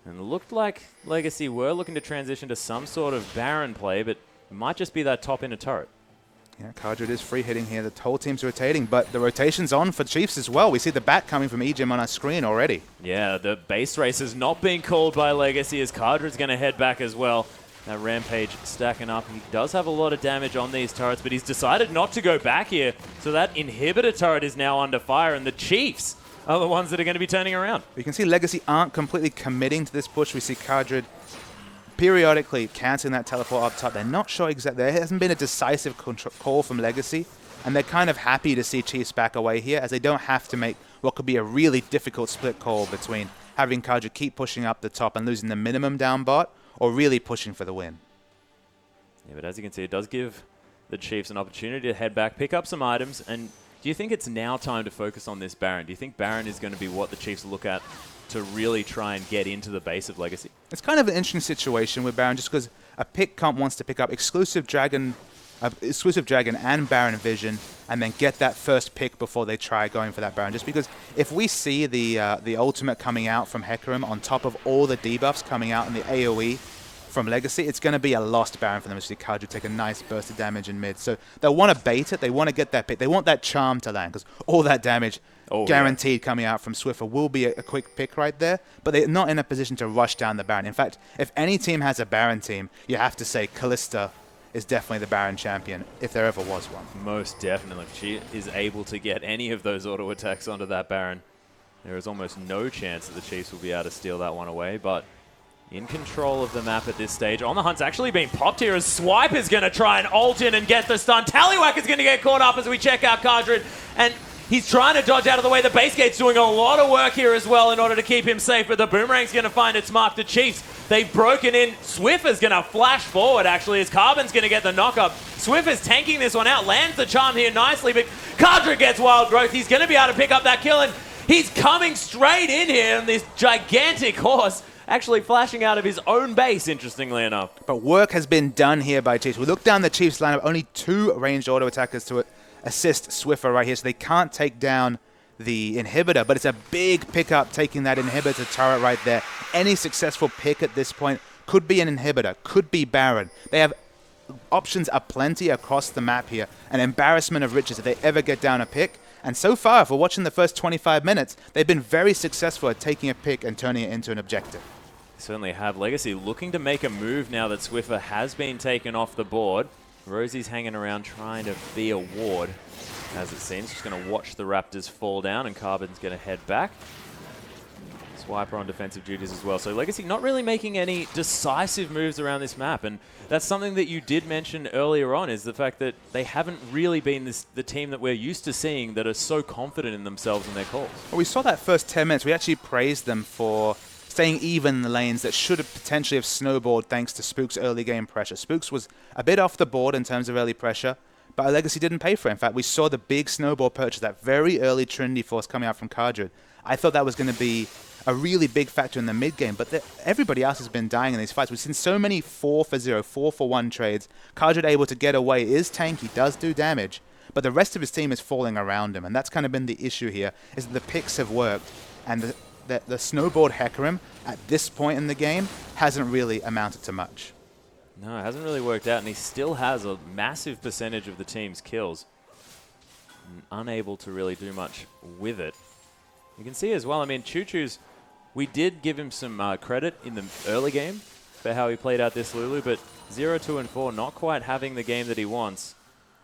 And it looked like Legacy were looking to transition to some sort of Baron play, but it might just be that top inner turret. Yeah, Cardred is free hitting here. The whole team's rotating, but the rotation's on for Chiefs as well. We see the bat coming from Ejim on our screen already. Yeah, the base race is not being called by Legacy as Cardred's going to head back as well. That Rampage stacking up. He does have a lot of damage on these turrets, but he's decided not to go back here. So that inhibitor turret is now under fire, and the Chiefs are the ones that are going to be turning around. You can see Legacy aren't completely committing to this push. We see Cardred periodically canceling that teleport up top. They're not sure exactly. There hasn't been a decisive call from Legacy, and they're kind of happy to see Chiefs back away here, as they don't have to make what could be a really difficult split call between having Cardred keep pushing up the top and losing the minimum down bot, or really pushing for the win. Yeah, but as you can see, it does give the Chiefs an opportunity to head back, pick up some items, and do you think it's now time to focus on this Baron? Do you think Baron is going to be what the Chiefs look at to really try and get into the base of Legacy? It's kind of an interesting situation with Baron, just because a pick comp wants to pick up exclusive Dragon and Baron Vision, and then get that first pick before they try going for that Baron. Just because if we see the ultimate coming out from Hecarim on top of all the debuffs coming out in the AoE from Legacy, it's going to be a lost Baron for them to see Cardred take a nice burst of damage in mid. So they'll want to bait it. They want to get that pick. They want that charm to land, because all that damage guaranteed coming out from Swiffer will be a quick pick right there, but they're not in a position to rush down the Baron. In fact, if any team has a Baron team, you have to say Kalista is definitely the Baron champion, if there ever was one. Most definitely. If she is able to get any of those auto attacks onto that Baron, there is almost no chance that the Chiefs will be able to steal that one away, but in control of the map at this stage. On the Hunt's actually being popped here as Swipe is going to try and ult in and get the stun. Tallywhack is going to get caught up as we check out Cardred, and he's trying to dodge out of the way. The base gate's doing a lot of work here as well in order to keep him safe, but the Boomerang's going to find its mark. The Chiefs, they've broken in. Swiffer's going to flash forward, actually, as Carbon's going to get the knock-up. Swiffer's tanking this one out, lands the charm here nicely, but Cardred gets Wild Growth. He's going to be able to pick up that kill, and he's coming straight in here on this gigantic horse, actually flashing out of his own base, interestingly enough. But work has been done here by Chiefs. We look down the Chiefs lineup, only 2 ranged auto attackers to assist Swiffer right here, so they can't take down the inhibitor, but it's a big pickup taking that inhibitor turret right there. Any successful pick at this point could be an inhibitor, could be Baron. They have options aplenty across the map here, an embarrassment of riches if they ever get down a pick. And so far, if we're watching the first 25 minutes, they've been very successful at taking a pick and turning it into an objective. Certainly have. Legacy looking to make a move now that Swiffer has been taken off the board. Rosie's hanging around trying to be a ward, as it seems. Just going to watch the Raptors fall down, and Carbon's going to head back. Swiper on defensive duties as well. So Legacy not really making any decisive moves around this map, and that's something that you did mention earlier on, is the fact that they haven't really been the team that we're used to seeing that are so confident in themselves and their calls. Well, we saw that first 10 minutes. We actually praised them for staying even in the lanes that should have potentially have snowballed thanks to Spook's early game pressure. Spooks was a bit off the board in terms of early pressure, but Legacy didn't pay for it. In fact, we saw the big snowball purchase, that very early Trinity Force coming out from Kardred. I thought that was going to be a really big factor in the mid game, but everybody else has been dying in these fights. We've seen so many 4-for-0, 4-for-1 trades. Kardred able to get away, is tanky, does do damage, but the rest of his team is falling around him, and that's kind of been the issue here, is that the picks have worked, and the snowboard Hecarim at this point in the game hasn't really amounted to much. No, it hasn't really worked out, and he still has a massive percentage of the team's kills. Unable to really do much with it. You can see as well, I mean, Choo-Choo's, we did give him some credit in the early game for how he played out this Lulu, but 0, 2, and 4 not quite having the game that he wants.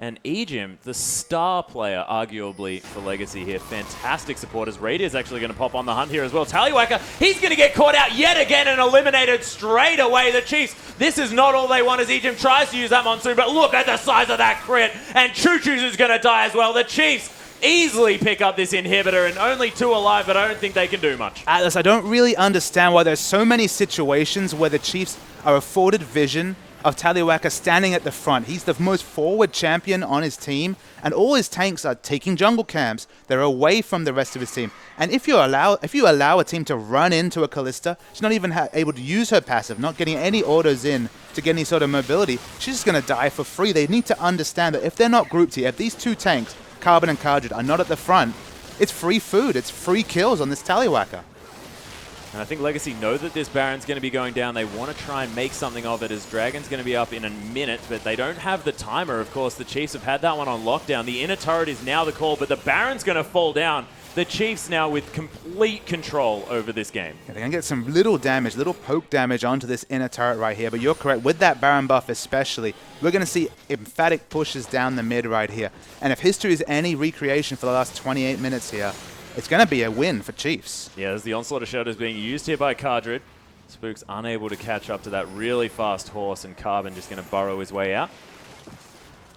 And Ejim, the star player, arguably, for Legacy here. Fantastic supporters. Radier's actually going to pop on the hunt here as well. Tallywacker, he's going to get caught out yet again and eliminated straight away. The Chiefs, this is not all they want as Ejim tries to use that Monsoon, but look at the size of that crit. And Choo-Choo's is going to die as well. The Chiefs easily pick up this inhibitor, and only 2 alive, but I don't think they can do much. Atlas, I don't really understand why there's so many situations where the Chiefs are afforded vision of Tallywacker standing at the front. He's the most forward champion on his team, and all his tanks are taking jungle camps. They're away from the rest of his team. And if you allow a team to run into a Kalista, she's not even able to use her passive, not getting any autos in to get any sort of mobility, she's just going to die for free. They need to understand that if they're not grouped here, if these two tanks, Carbon and Kardred, are not at the front, it's free food, it's free kills on this Tallywacker. And I think Legacy know that this Baron's going to be going down. They want to try and make something of it, as Dragon's going to be up in a minute, but they don't have the timer. Of course, the Chiefs have had that one on lockdown. The inner turret is now the call, but the Baron's going to fall down. The Chiefs now with complete control over this game. Yeah, they're going to get some little damage, little poke damage onto this inner turret right here, but you're correct. With that Baron buff especially, we're going to see emphatic pushes down the mid right here. And if history is any recreation for the last 28 minutes here, it's going to be a win for Chiefs. Yeah, as the Onslaught of Shadows being used here by Kardred. Spook's unable to catch up to that really fast horse, and Carbon just going to burrow his way out.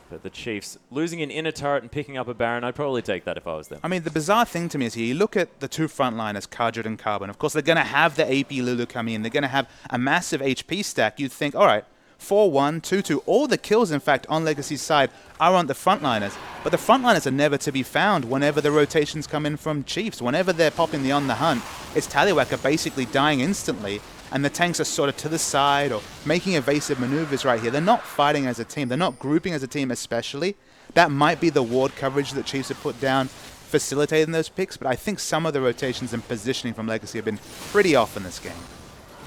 But the Chiefs losing an inner turret and picking up a Baron, I'd probably take that if I was them. I mean, the bizarre thing to me is here, you look at the two frontliners, Kardred and Carbon. Of course, they're going to have the AP Lulu coming in. They're going to have a massive HP stack. You'd think, all right, 4-1, 2-2. All the kills, in fact, on Legacy's side are on the frontliners. But the frontliners are never to be found whenever the rotations come in from Chiefs. Whenever they're popping the on the hunt, it's Tallywacker basically dying instantly, and the tanks are sort of to the side or making evasive maneuvers right here. They're not fighting as a team. They're not grouping as a team especially. That might be the ward coverage that Chiefs have put down, facilitating those picks, but I think some of the rotations and positioning from Legacy have been pretty off in this game.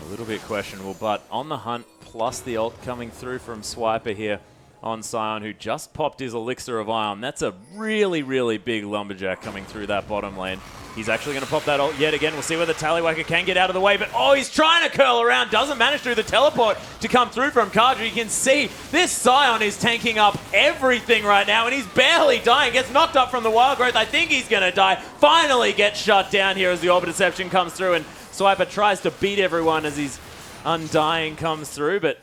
A little bit questionable, but on the hunt, plus the ult coming through from Swiper here on Sion, who just popped his Elixir of Ion. That's a really, really big Lumberjack coming through that bottom lane. He's actually going to pop that ult yet again. We'll see whether Tallywacker can get out of the way, but oh, he's trying to curl around. Doesn't manage through the teleport to come through from Kardred. You can see this Sion is tanking up everything right now, and he's barely dying. Gets knocked up from the Wild Growth. I think he's going to die. Finally gets shut down here as the Orb Deception comes through, and Swiper tries to beat everyone as his Undying comes through, but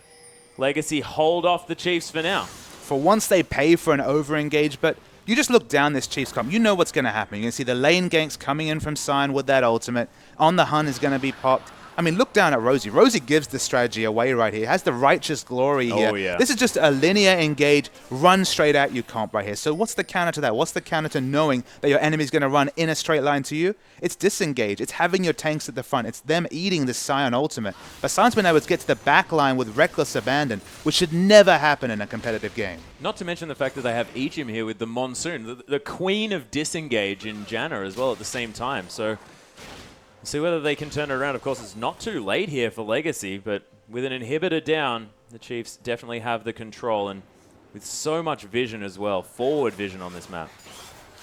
Legacy hold off the Chiefs for now. For once they pay for an over-engage, but you just look down this Chiefs comp, you know what's going to happen. You're going to see the lane ganks coming in from Sion with that ultimate. On the hunt is going to be popped. I mean, look down at Rosie. Rosie gives the strategy away right here. Has the Righteous Glory here. Oh, yeah. This is just a linear engage, run straight at you comp right here. So what's the counter to that? What's the counter to knowing that your enemy's going to run in a straight line to you? It's disengage. It's having your tanks at the front. It's them eating the Sion ultimate. But Sion's been able to get to the back line with reckless abandon, which should never happen in a competitive game. Not to mention the fact that they have Ejim here with the Monsoon, the queen of disengage in Janna as well at the same time. So see whether they can turn it around. Of course, it's not too late here for Legacy, but with an inhibitor down, the Chiefs definitely have the control, and with so much vision as well, forward vision on this map.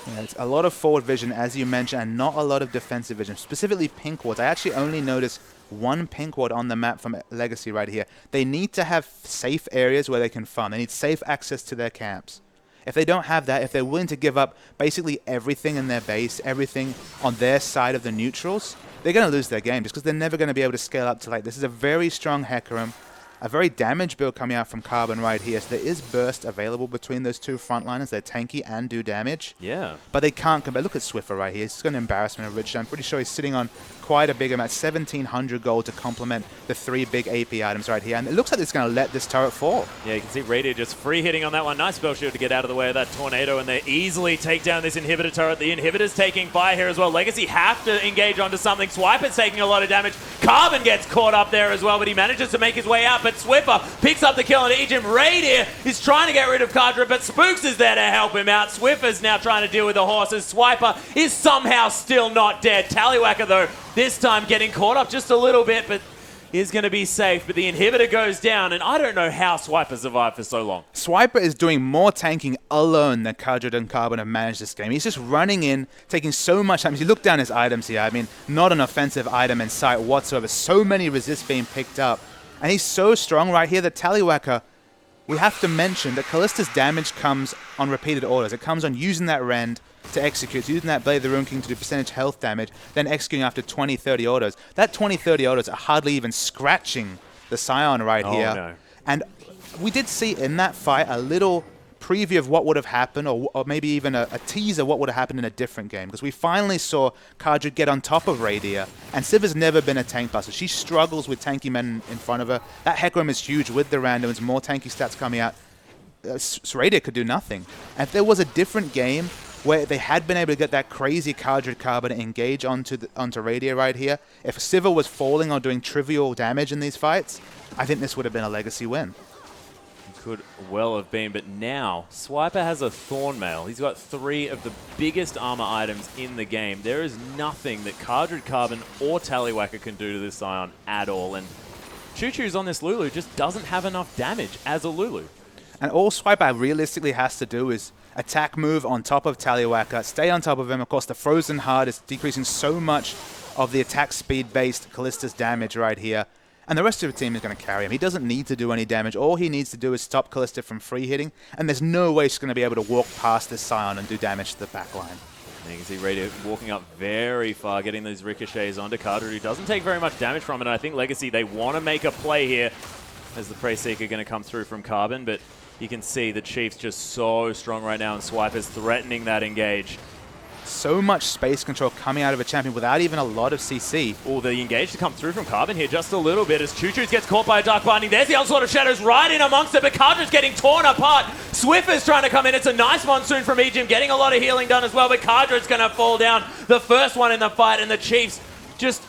Yeah, it's a lot of forward vision, as you mentioned, and not a lot of defensive vision, specifically pink wards. I actually only noticed one pink ward on the map from Legacy right here. They need to have safe areas where they can farm. They need safe access to their camps. If they don't have that, if they're willing to give up basically everything in their base, everything on their side of the neutrals, they're going to lose their game just because they're never going to be able to scale up to late. This is a very strong Hecarim, a very damaged build coming out from Carbon right here. So there is burst available between those two frontliners. They're tanky and do damage. Yeah. But they can't compare. Look at Swiffer right here. He's got an embarrassment of Rich. I'm pretty sure he's sitting on quite a big amount, 1,700 gold to complement the 3 big AP items right here. And it looks like it's going to let this turret fall. Yeah, you can see Radiant just free hitting on that one. Nice spell shield to get out of the way of that tornado, and they easily take down this inhibitor turret. The inhibitor's taking fire here as well. Legacy have to engage onto something. Swiper's taking a lot of damage. Carbon gets caught up there as well, but he manages to make his way out. But Swiffer picks up the kill on Egypt. Radiant is trying to get rid of Kadra, but Spooks is there to help him out. Swiffer's now trying to deal with the horses. Swiper is somehow still not dead. Tallywacker, though, this time getting caught up just a little bit, but is going to be safe. But the inhibitor goes down, and I don't know how Swiper survived for so long. Swiper is doing more tanking alone than Kadra and Carbon have managed this game. He's just running in, taking so much time. If you look down his items here, I mean, not an offensive item in sight whatsoever. So many resists being picked up. And he's so strong right here that Tallywacker, we have to mention that Kallista's damage comes on repeated orders. It comes on using that rend to execute, using that Blade of the Rune King to do percentage health damage, then executing after 20, 30 autos. That 20, 30 autos are hardly even scratching the Scion right here. No. And we did see in that fight a little preview of what would have happened, or maybe even a teaser of what would have happened in a different game, because we finally saw Kadra get on top of Radia, and Siv's never been a tank buster. She struggles with tanky men in front of her. That Hecarim is huge with the randoms, more tanky stats coming out. Radia could do nothing. And if there was a different game where they had been able to get that crazy Kadra Carbon engage onto Radia right here, if Siva was falling or doing trivial damage in these fights, I think this would have been a Legacy win. Could well have been, but now Swiper has a Thornmail. He's got 3 of the biggest armor items in the game. There is nothing that Kadra Carbon or Tallywacker can do to this Scion at all, and Choo Choo's on this Lulu just doesn't have enough damage as a Lulu. And all Swiper realistically has to do is attack move on top of Tallywacker, stay on top of him. Of course, the Frozen Heart is decreasing so much of the attack speed-based Kallista's damage right here. And the rest of the team is going to carry him. He doesn't need to do any damage. All he needs to do is stop Kallista from free hitting, and there's no way she's going to be able to walk past this Scion and do damage to the backline. You can see Radio walking up very far, getting those ricochets onto Kadra, who doesn't take very much damage from it. And I think Legacy, they want to make a play here as the Prey Seeker going to come through from Carbon, but you can see the Chief's just so strong right now, and Swiper's threatening that engage. So much space control coming out of a champion without even a lot of CC. Oh, the engage to come through from Carbon here just a little bit as Choo Choo gets caught by a Dark Binding. There's the Onslaught of Shadows right in amongst it, but Kadra's getting torn apart. Swiffer's trying to come in. It's a nice Monsoon from Egypt, getting a lot of healing done as well, but Kadra's going to fall down. The first one in the fight, and the Chiefs just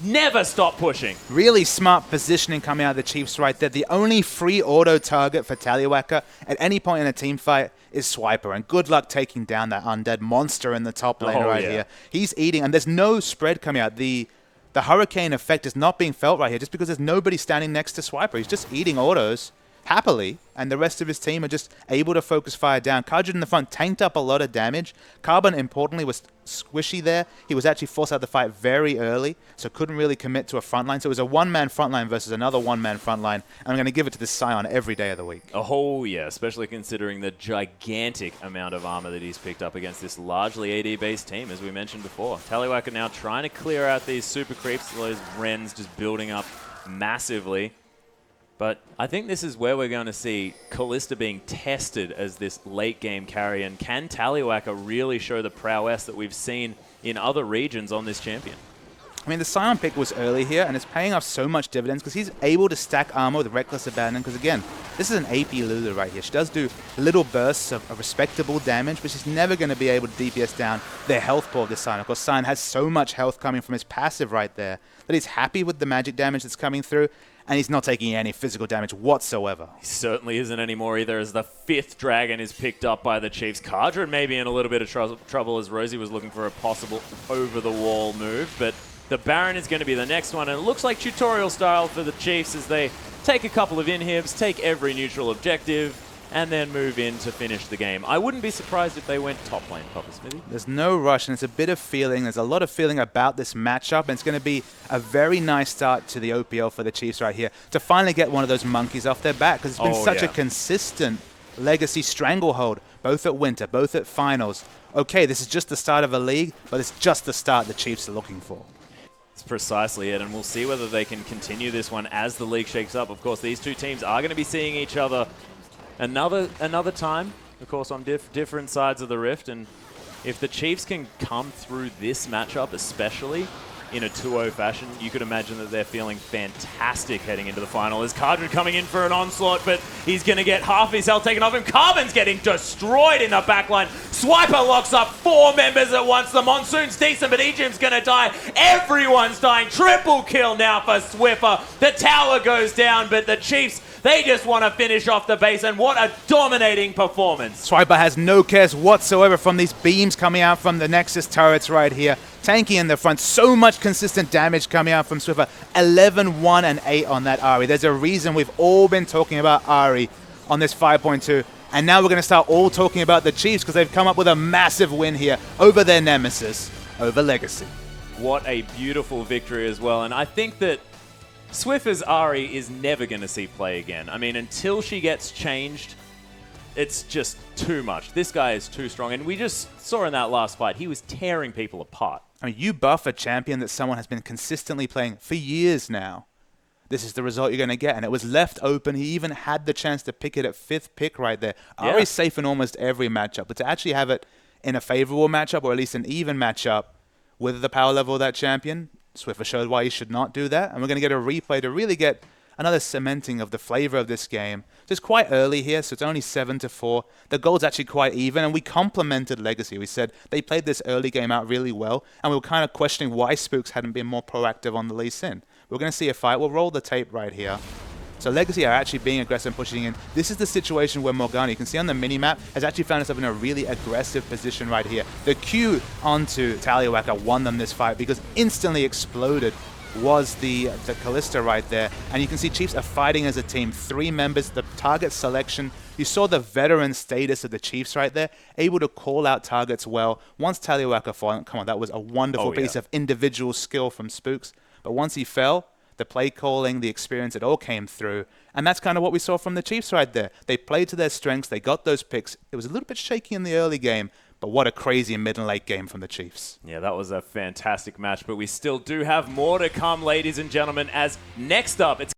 never stop pushing. Really smart positioning coming out of the Chiefs right there. The only free auto target for Tallywacker at any point in a team fight is Swiper, and good luck taking down that undead monster in the top lane here. He's eating, and there's no spread coming out. The hurricane effect is not being felt right here just because there's nobody standing next to Swiper. He's just eating autos happily, and the rest of his team are just able to focus fire down. Kadra in the front tanked up a lot of damage. Carbon, importantly, was squishy there. He was actually forced out of the fight very early, so couldn't really commit to a frontline. So it was a one-man frontline versus another one-man frontline, and I'm going to give it to this Scion every day of the week. Oh, yeah, especially considering the gigantic amount of armor that he's picked up against this largely AD-based team, as we mentioned before. Tallywacker now trying to clear out these super creeps, those Rens just building up massively. But I think this is where we're going to see Kallista being tested as this late-game carry, and can Tallywacker really show the prowess that we've seen in other regions on this champion? I mean, the Scion pick was early here, and it's paying off so much dividends because he's able to stack armor with Reckless Abandon, because, again, this is an AP Lulu right here. She does do little bursts of respectable damage, but she's never going to be able to DPS down their health pool of this Scion. Of course, Scion has so much health coming from his passive right there that he's happy with the magic damage that's coming through, and he's not taking any physical damage whatsoever. He certainly isn't anymore either, as the 5th dragon is picked up by the Chiefs. Kadra may be in a little bit of trouble as Rosie was looking for a possible over-the-wall move, but the Baron is going to be the next one, and it looks like tutorial style for the Chiefs as they take a couple of inhibs, take every neutral objective, and then move in to finish the game. I wouldn't be surprised if they went top lane, Papa Smithy. There's no rush, and it's a bit of feeling. There's a lot of feeling about this matchup, and it's going to be a very nice start to the OPL for the Chiefs right here to finally get one of those monkeys off their back, because it's been such a consistent Legacy stranglehold, both at Winter, both at Finals. Okay, this is just the start of a league, but it's just the start the Chiefs are looking for. That's precisely it, and we'll see whether they can continue this one as the league shakes up. Of course, these two teams are going to be seeing each other another time, of course, on different sides of the rift, and if the Chiefs can come through this matchup, especially in a 2-0 fashion, you could imagine that they're feeling fantastic heading into the final. There's Cardred coming in for an onslaught, but he's going to get half his health taken off him. Carbon's getting destroyed in the backline. Swiper locks up 4 members at once. The Monsoon's decent, but Ejim's going to die. Everyone's dying. Triple kill now for Swiffer. The tower goes down, but the Chiefs, they just want to finish off the base, and what a dominating performance. Swiper has no cares whatsoever from these beams coming out from the Nexus turrets right here. Tanky in the front, so much consistent damage coming out from Swiffer. 11, 1, and 8 on that Ahri. There's a reason we've all been talking about Ahri on this 5.2, and now we're going to start all talking about the Chiefs because they've come up with a massive win here over their nemesis, over Legacy. What a beautiful victory as well, and I think that Swiffer's Ahri is never going to see play again. I mean, until she gets changed, it's just too much. This guy is too strong, and we just saw in that last fight, he was tearing people apart. I mean, you buff a champion that someone has been consistently playing for years now. This is the result you're going to get, and it was left open. He even had the chance to pick it at 5th pick right there. Yeah. Ahri's safe in almost every matchup, but to actually have it in a favorable matchup, or at least an even matchup with the power level of that champion, Swiffer showed why he should not do that, and we're going to get a replay to really get another cementing of the flavor of this game. So it's quite early here, so it's only 7-4. The goal's actually quite even, and we complimented Legacy. We said they played this early game out really well, and we were kind of questioning why Spooks hadn't been more proactive on the Lee Sin. We're going to see a fight. We'll roll the tape right here. So Legacy are actually being aggressive and pushing in. This is the situation where Morgana, you can see on the minimap, has actually found herself in a really aggressive position right here. The Q onto Tallywhacker won them this fight because instantly exploded was the Kalista right there. And you can see Chiefs are fighting as a team. 3 members, the target selection. You saw the veteran status of the Chiefs right there, able to call out targets well. Once Tallywhacker fell, come on, that was a wonderful piece of individual skill from Spooks. But once he fell, the play calling, the experience, it all came through. And that's kind of what we saw from the Chiefs right there. They played to their strengths. They got those picks. It was a little bit shaky in the early game, but what a crazy mid and late game from the Chiefs. Yeah, that was a fantastic match, but we still do have more to come, ladies and gentlemen, as next up, it's